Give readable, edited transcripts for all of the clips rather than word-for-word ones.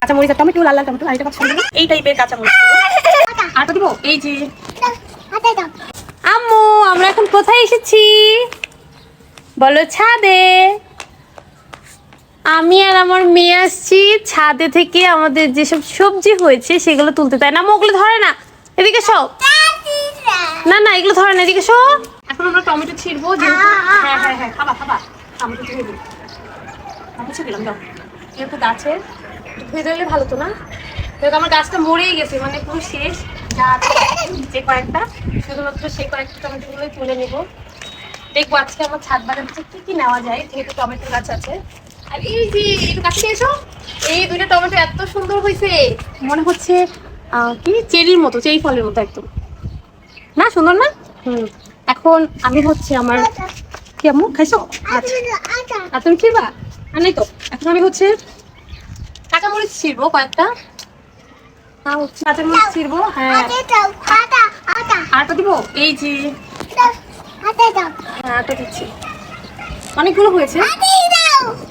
কাঁচামরিচ আর টমেটো, লাল লাল টমেটো, আর এটা পছন্দ এই টাইপের কাঁচামরিচ। আটা দিব এই যে। আম্মু আমরা এখন কোথায় এসেছি বলো? ছাদে। আমি আর আমার মেয়ে আসছি ছাদে থেকে আমাদের যেসব সবজি হয়েছে সেগুলো তুলতে। তাই না ওগুলো ধরে না, এদিকে সব না না এগুলো ধরে না, এদিকে সো। এখন আমরা টমেটো ছিড়বো। হ্যাঁ হ্যাঁ হ্যাঁ খাবা খাবা, টমেটো ছিড়ে দিই। বুঝে গেলাম দাও, যেহেতু গাছে ধুয়ে দিলে ভালো তো না, যেহেতু আমার গাছটা মরেই গেছে, মানে পুরো শেষ। যা যে কয়েকটা, শুধুমাত্র সেই কয়েকটা টমেটোগুলোই তুলে নেবো। দেখবো আজকে আমার ছাদ বাগান থেকে কি নেওয়া যায়, যেহেতু টমেটোর গাছ আছে। আর এই যে একটু কাছে এসো, এই দুইটা টমেটো এত সুন্দর হয়েছে, মনে হচ্ছে কি চেরির মতো, চেরি ফলের মতো একদম। না সুন্দর না? এখন আমি হচ্ছে আমার কি আম্মু খাইছো? আচ্ছা তুমি ছিড়বা? আর নেই তো। এখন আমি হচ্ছে কাঁচামরিচ ছিড়বো কয়েকটা। কাঁচামরিচ ছিড়বো। হ্যাঁ আটা দিব এই যে। হ্যাঁ আটা দিচ্ছি, অনেকগুলো হয়েছে।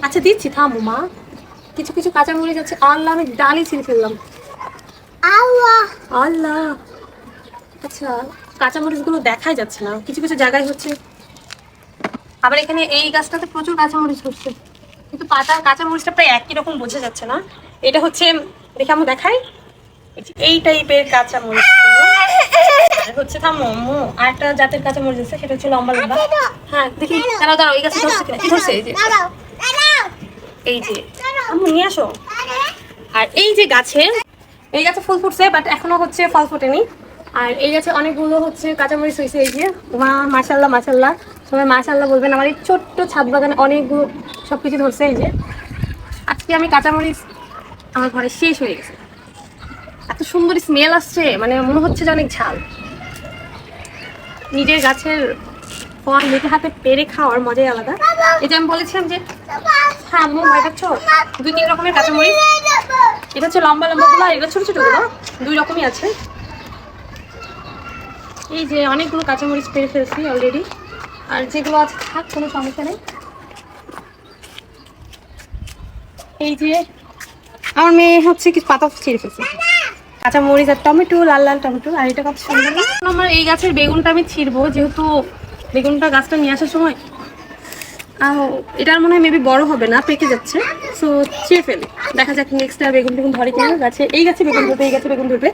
আচ্ছা দিচ্ছি থামো মা। কিছু কিছু কাঁচামরিচ আছে। আল্লাহ আমি ডালই ছিঁড়ে ফেললাম। আল্লাহ আচ্ছা কাঁচামরিচ গুলো দেখাই যাচ্ছে না, কিছু কিছু জায়গায় হচ্ছে। আবার এখানে এই গাছটাতে প্রচুর কাঁচামরিচ হচ্ছে, কিন্তু পাতা কাঁচামরিচটা প্রায় একই রকম বোঝা যাচ্ছে না। এটা হচ্ছে দেখে আমি দেখাই, এই টাইপের কাঁচামরিচ হচ্ছে। থামো আর একটা জাতের কাঁচামরিচ আছে, সেটা হচ্ছে লম্বা লম্বা। হ্যাঁ দেখি দাঁড়াও দাঁড়াও, এই গাছে ধরছে কিনা? কি ধরছে? এই যে এই যে আম্মু নিয়ে আসো। আর এই যে গাছে, এই গাছে ফুল ফুটছে, বাট এখনো হচ্ছে ফল ফোটেনি। আর এই গাছে অনেকগুলো হচ্ছে কাঁচামরিচ হয়েছে। এই যে মা মাশাল্লাহ মাশাল্লাহ, সবাই মাশাল্লাহ বলবেন। আমার এই ছোট্ট ছাদ বাগানে অনেকগুলো সবকিছু ধরছে। এই যে আজকে আমি কাঁচামরিচ আমার ঘরে শেষ হয়ে গেছে। এত সুন্দর স্মেল আসছে, মানে মনে হচ্ছে যে অনেক ঝাল। নিজের গাছের ফল নিজের হাতে পেরে খাওয়ার মজাই আলাদা। এই যে আমি বলেছিলাম যে হ্যাঁ আম্মু ভয় পাচ্ছ, 2-3 রকমের কাঁচামরিচ। এটা হচ্ছে লম্বা লম্বা গুলো, এটা ছোট ছোট গুলো, 2 রকমই আছে। এই যে অনেকগুলো কাঁচামরিচ পেরে ফেলছি অলরেডি, আর যেগুলো আছে থাক, কোনো সমস্যা নেই। এই যে আমার মেয়ে হচ্ছে কিছু পাতা ছিঁড়ে ফেলছে। কাঁচামরিচ আর টমেটো, লাল লাল টমেটো, আর এটা কত সুন্দর না? আমার এই গাছের বেগুনটা আমি ছিঁড়বো, যেহেতু বেগুনটা গাছটা নিয়ে আসার সময় এটার মনে হয় মেবি বড় হবে না, পেকে যাচ্ছে। সো ছিঁড়ে ফেলি, দেখা যাক নেক্সট আর বেগুন টেগুন ধরে কিনা গাছে। এই গাছে বেগুন ধরবে, এই গাছে বেগুন ধরবে।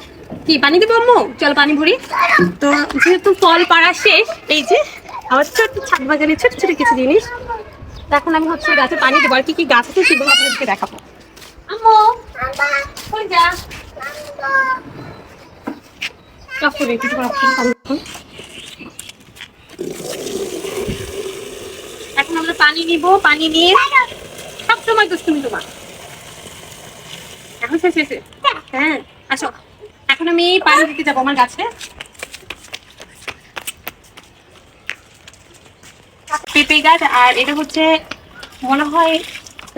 কি পানি দেবো আম্মু? চল পানি ভরি। তো যেহেতু ফল পাড়া শেষ, এই যে আমার ছোট্ট ছাদ বাগানে ছোট ছোট কিছু জিনিস। এখন আমি হচ্ছে গাছে পানি দেবো, আর কি কি গাছ আছে সেগুলো আপনাদেরকে দেখাবো। আম্মু কই যা? এখন আমরা পানি নিব, পানি নিয়ে সবসময় দুষ্টুমি তোমার। এখন শেষে হ্যাঁ আসো, এখন আমি পানি দিতে যাবো আমার গাছে। পেঁপে গাছ, আর এটা হচ্ছে মনে হয়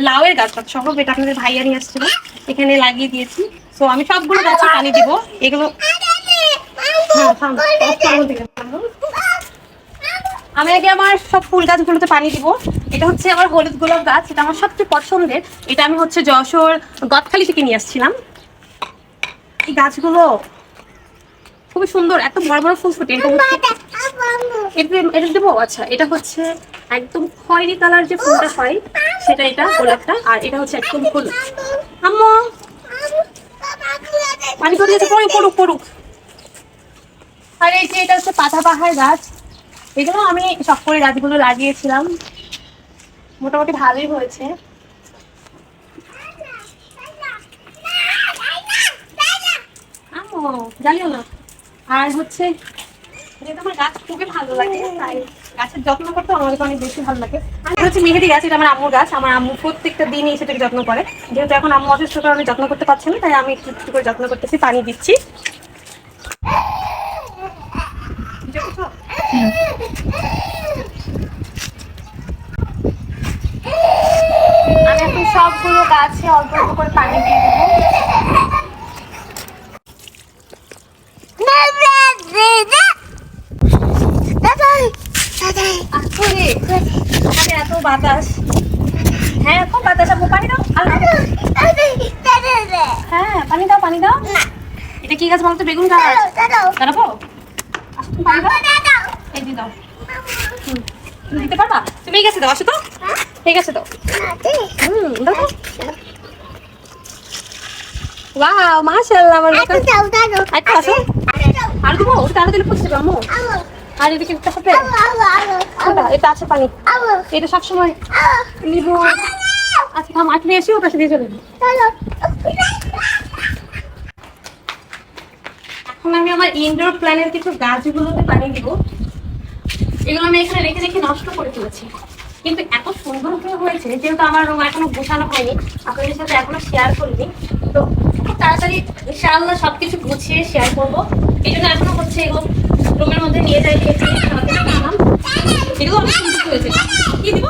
লাউয়ের গাছ সব। এটা আপনাদের ভাইয়া নিয়ে আসছিল, এখানে লাগিয়ে দিয়েছি। তো আমি সবগুলো গাছে পানি দিব। এগুলো আমি আগে আমার সব ফুল গাছগুলোতে পানি দিব। এটা হচ্ছে আমার হলুদ গোলাপ গাছ, এটা আমার সবচেয়ে পছন্দের। এটা আমি হচ্ছে যশোর গদখালি থেকে নিয়ে আসছিলাম। এই গাছগুলো খুবই সুন্দর, এত বড় বড় ফুল ফুটে। এটা দেবো। আচ্ছা এটা হচ্ছে একদম খয়েরি কালার যে ফুলটা হয় সেটা, এটা গোলাপটা। আর এটা হচ্ছে একদম হলুদ। আম্মু পানি পড়িয়েছে, পড়ুক পড়ুক। আর এই যে এটা হচ্ছে পাতাবাহার গাছ। এগুলো আমি শখ করে গাছগুলো লাগিয়েছিলাম, মোটামুটি ভালোই হয়েছে। জানিও না। আর হচ্ছে যেহেতু আমার গাছ খুবই ভালো লাগে, তাই গাছের যত্ন করতে আমার অনেক বেশি ভালো লাগে। আর হচ্ছে মেহেদি গাছ, এটা আমার আম্মুর গাছ। আমার আম্মু প্রত্যেকটা দিনই সেটাকে যত্ন করে। যেহেতু এখন আম্মু অসুস্থ কারণে যত্ন করতে পারছে না, তাই আমি একটু একটু করে যত্ন করতেছি, পানি দিচ্ছি। আমি এখন সবগুলো গাছে অল্প অল্প করে পানি দিয়ে দেবো। এত বাতাস, হ্যাঁ খুব বাতাস। পানি দাও। কি গাছ বলতো? বেগুন গাছ। দাঁড়াবো? আসো, তুমি পারবা? এই যে দাও। তুমি দিতে পারবা? তুমি এই গাছে দাও, আসো তো। এই গাছে দাও। দাও তো। ওয়াও, মাশাআল্লাহ, আমার বাবা। আচ্ছা, আসো। আর দেবো? ওটা আরো দিলে পড়ছে আম্মু। আর এদিকে একটা হবে। এটা আছে পানি। এটা সবসময় নিব। আচ্ছা, থাম, আটলে এসে ওটা দিয়ে চলে যাবো। এখন আমি আমার ইনডোর প্ল্যানের কিছু গাছগুলোতে পানি দিব। এগুলো আমি এখানে রেখে রেখে নষ্ট করে ফেলেছি, কিন্তু এত সুন্দর করে হয়েছে, যেহেতু আমার রুম এখনো গোছানো হয়নি, আপনাদের সাথে এখনো শেয়ার করিনি, তো খুব তাড়াতাড়ি ইনশাআল্লাহ সবকিছু গুছিয়ে শেয়ার করবো। এই জন্য এখনো হচ্ছে এগুলো রুমের মধ্যে নিয়ে যাই, এগুলো অনেক সুন্দর হয়েছে। কি দিব?